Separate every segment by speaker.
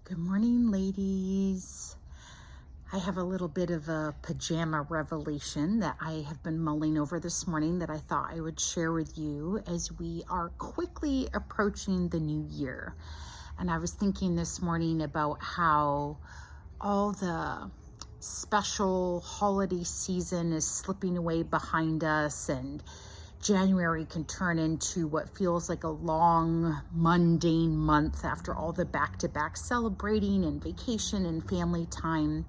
Speaker 1: Good morning, ladies. I have a little bit of a pajama revelation that I have been mulling over this morning that I thought I would share with you as we are quickly approaching the new year. And I was thinking this morning about how all the special holiday season is slipping away behind us, and January can turn into what feels like a long, mundane month after all the back-to-back celebrating and vacation and family time.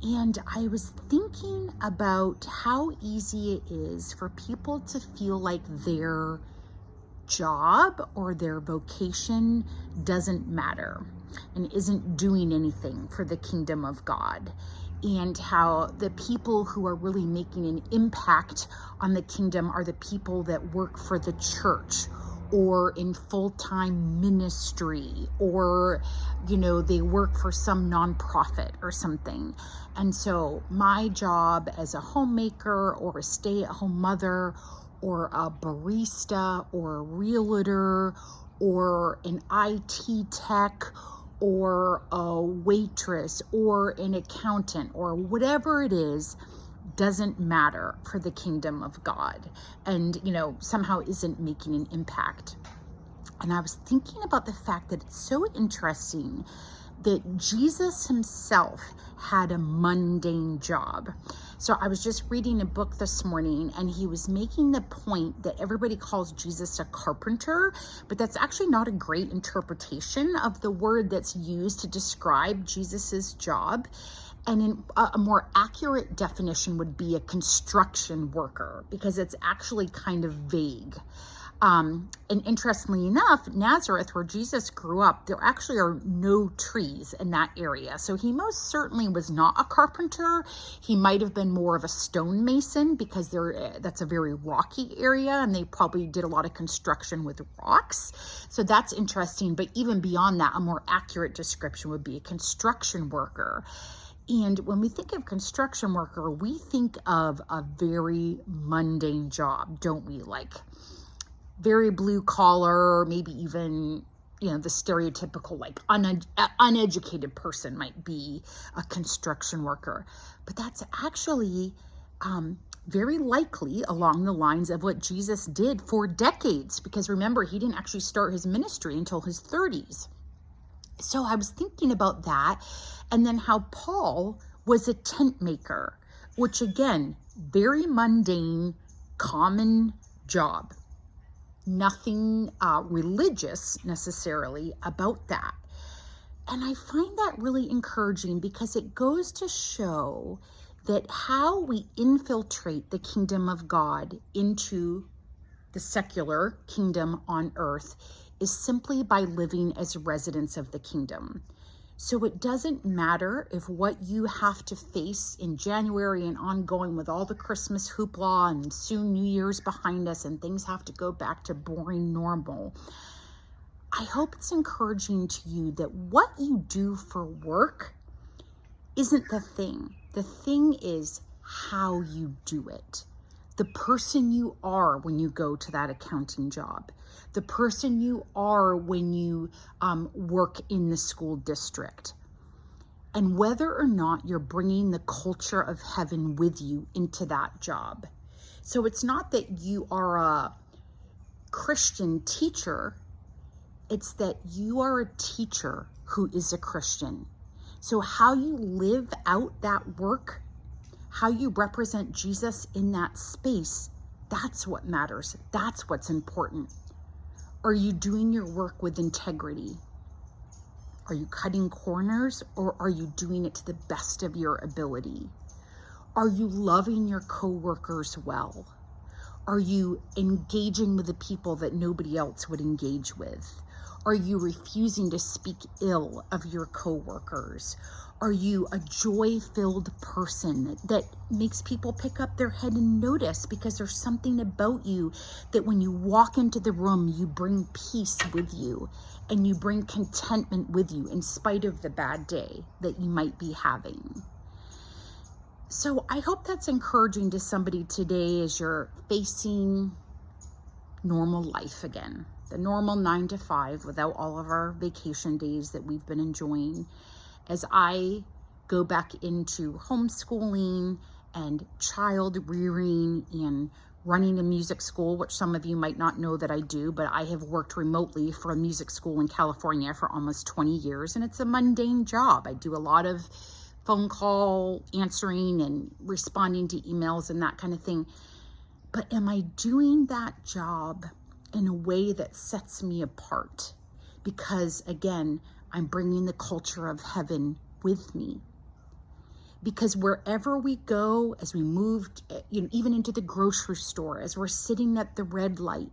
Speaker 1: And I was thinking about how easy it is for people to feel like their job or their vocation doesn't matter and isn't doing anything for the kingdom of God, and how the people who are really making an impact on the kingdom are the people that work for the church or in full-time ministry, or they work for some nonprofit or something. And so my job as a homemaker or a stay-at-home mother or a barista or a realtor or an IT tech or a waitress or an accountant or whatever it is doesn't matter for the kingdom of God, and somehow isn't making an impact. And I was thinking about the fact that it's so interesting that Jesus himself had a mundane job. So I was just reading a book this morning, and he was making the point that everybody calls Jesus a carpenter, but that's actually not a great interpretation of the word that's used to describe Jesus's job. And a more accurate definition would be a construction worker, because it's actually kind of vague. And interestingly enough, Nazareth, where Jesus grew up, there actually are no trees in that area. So he most certainly was not a carpenter. He might have been more of a stonemason, because that's a very rocky area, and they probably did a lot of construction with rocks. So that's interesting. But even beyond that, a more accurate description would be a construction worker. And when we think of construction worker, we think of a very mundane job, don't we? Like very blue collar, maybe even, the stereotypical uneducated person might be a construction worker. But that's actually very likely along the lines of what Jesus did for decades, because remember, he didn't actually start his ministry until his 30s. So I was thinking about that, and then how Paul was a tent maker, which again, very mundane, common job. Nothing religious necessarily about that. And I find that really encouraging, because it goes to show that how we infiltrate the kingdom of God into the secular kingdom on earth is simply by living as residents of the kingdom. So it doesn't matter if what you have to face in January and ongoing, with all the Christmas hoopla and soon New Year's behind us and things have to go back to boring normal. I hope it's encouraging to you that what you do for work isn't the thing. The thing is how you do it. The person you are when you go to that accounting job, the person you are when you work in the school district, and whether or not you're bringing the culture of heaven with you into that job. So it's not that you are a Christian teacher, it's that you are a teacher who is a Christian. So how you live out that work, how you represent Jesus in that space, that's what matters. That's what's important. Are you doing your work with integrity? Are you cutting corners, or are you doing it to the best of your ability? Are you loving your coworkers well? Are you engaging with the people that nobody else would engage with? Are you refusing to speak ill of your coworkers? Are you a joy-filled person that makes people pick up their head and notice, because there's something about you that when you walk into the room, you bring peace with you and you bring contentment with you in spite of the bad day that you might be having? So I hope that's encouraging to somebody today as you're facing normal life again. the normal 9 to 5 without all of our vacation days that we've been enjoying, as I go back into homeschooling and child rearing and running a music school, which some of you might not know that I do, but I have worked remotely for a music school in California for almost 20 years, and it's a mundane job. I do a lot of phone call answering and responding to emails and that kind of thing. But am I doing that job in a way that sets me apart? Because again, I'm bringing the culture of heaven with me. Because wherever we go, as we move, even into the grocery store, as we're sitting at the red light,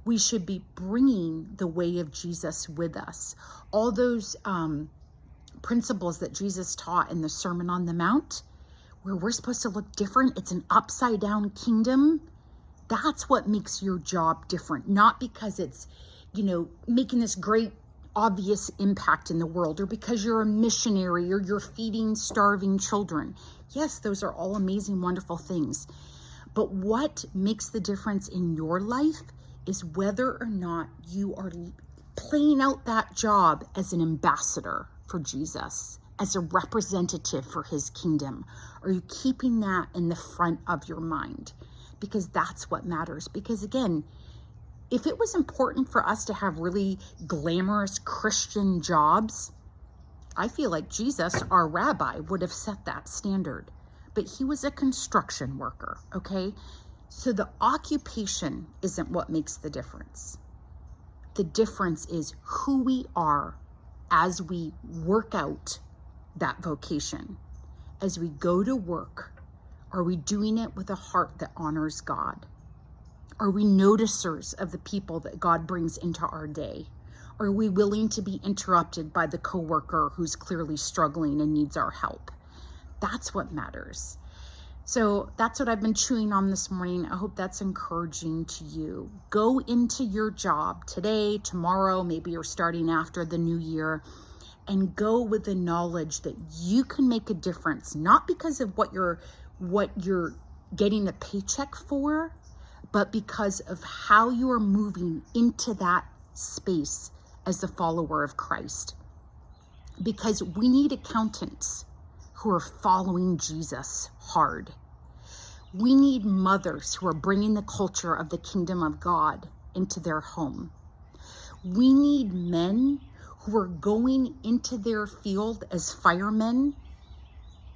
Speaker 1: we should be bringing the way of Jesus with us. All those principles that Jesus taught in the Sermon on the Mount, where we're supposed to look different. It's an upside down kingdom. That's what makes your job different. Not because it's, making this great obvious impact in the world, or because you're a missionary, or you're feeding starving children. Yes, those are all amazing, wonderful things. But what makes the difference in your life is whether or not you are playing out that job as an ambassador for Jesus, as a representative for his kingdom. Are you keeping that in the front of your mind? Because that's what matters. Because again, if it was important for us to have really glamorous Christian jobs, I feel like Jesus, our rabbi, would have set that standard. But he was a construction worker, okay? So the occupation isn't what makes the difference. The difference is who we are as we work out that vocation. As we go to work, are we doing it with a heart that honors God? Are we noticers of the people that God brings into our day? Are we willing to be interrupted by the coworker who's clearly struggling and needs our help? That's what matters. So that's what I've been chewing on this morning. I hope that's encouraging to you. Go into your job today, tomorrow, maybe you're starting after the new year, and go with the knowledge that you can make a difference, not because of what you're getting a paycheck for, but because of how you are moving into that space as a follower of Christ. Because we need accountants who are following Jesus hard. We need mothers who are bringing the culture of the kingdom of God into their home. We need men who are going into their field as firemen,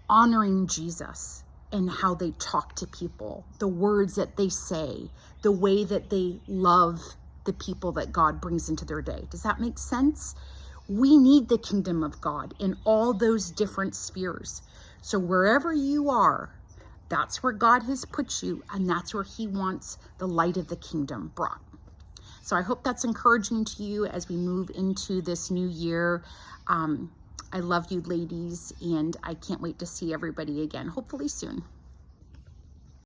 Speaker 1: honoring Jesus and how they talk to people, the words that they say, the way that they love the people that God brings into their day. Does that make sense? We need the kingdom of God in all those different spheres. So wherever you are, that's where God has put you, and that's where he wants the light of the kingdom brought. So I hope that's encouraging to you as we move into this new year. I love you, ladies, and I can't wait to see everybody again, hopefully soon.